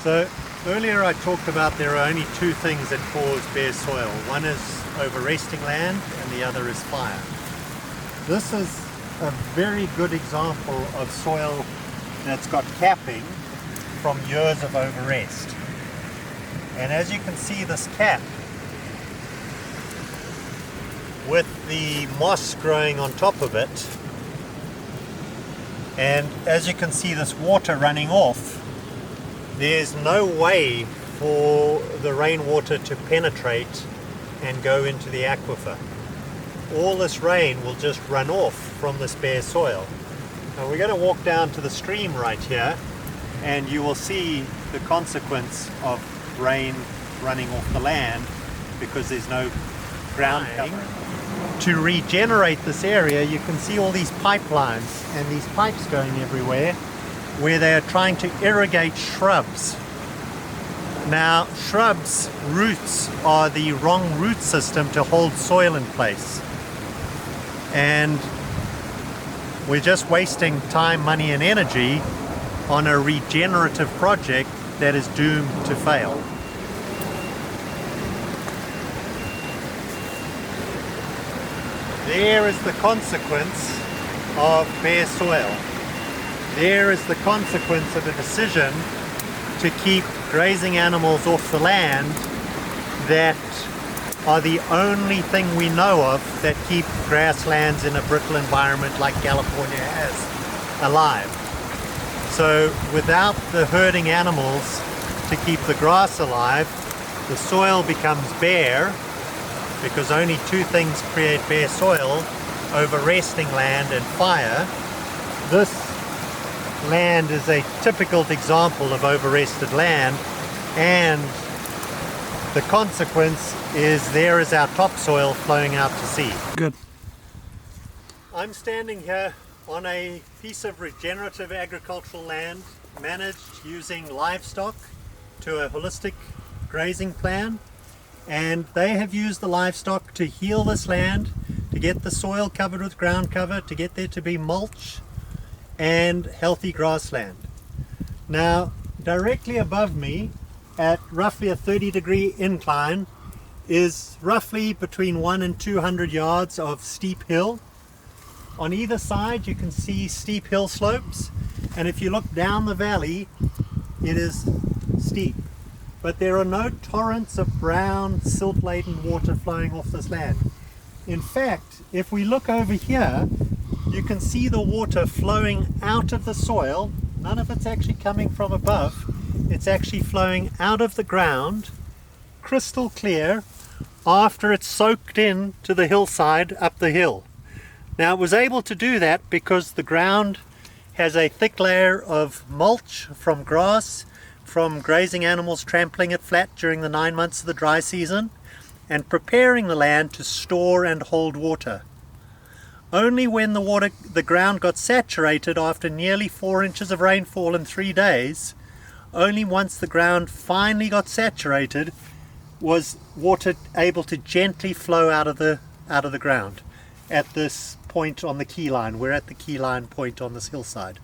So earlier I talked about there are only two things that cause bare soil. One is over resting land and the other is fire. This is a very good example of soil that's got capping from years of overrest. And as you can see, this cap with the moss growing on top of it, and as you can see this water running off, there's no way for the rainwater to penetrate and go into the aquifer. All this rain will just run off from this bare soil. Now we're going to walk down to the stream right here and you will see the consequence of rain running off the land because there's no ground cover. To regenerate this area, you can see all these pipelines and these pipes going everywhere where they are trying to irrigate shrubs. Now, shrubs' roots are the wrong root system to hold soil in place. And we're just wasting time, money and energy on a regenerative project that is doomed to fail. There is the consequence of bare soil. There is the consequence of a decision to keep grazing animals off the land that are the only thing we know of that keep grasslands in a brittle environment like California has alive. So without the herding animals to keep the grass alive, the soil becomes bare, because only two things create bare soil: over resting land and fire. This land is a typical example of overrested land, and the consequence is there is our topsoil flowing out to sea. Good. I'm standing here on a piece of regenerative agricultural land managed using livestock to a holistic grazing plan. And they have used the livestock to heal this land, to get the soil covered with ground cover, to get there to be mulch and healthy grassland. Now, directly above me, at roughly a 30-degree incline, is roughly between 100 and 200 yards of steep hill. On either side you can see steep hill slopes, and if you look down the valley, it is steep. But there are no torrents of brown, silt-laden water flowing off this land. In fact, if we look over here, you can see the water flowing out of the soil. None of it's actually coming from above. It's actually flowing out of the ground, crystal clear, after it's soaked in to the hillside up the hill. Now, it was able to do that because the ground has a thick layer of mulch from grass, from grazing animals trampling it flat during the 9 months of the dry season, and preparing the land to store and hold water. Only when the ground got saturated after nearly 4 inches of rainfall in 3 days, only once the ground finally got saturated was water able to gently flow out of the ground. At this point on the key line, we're at the key line point on this hillside.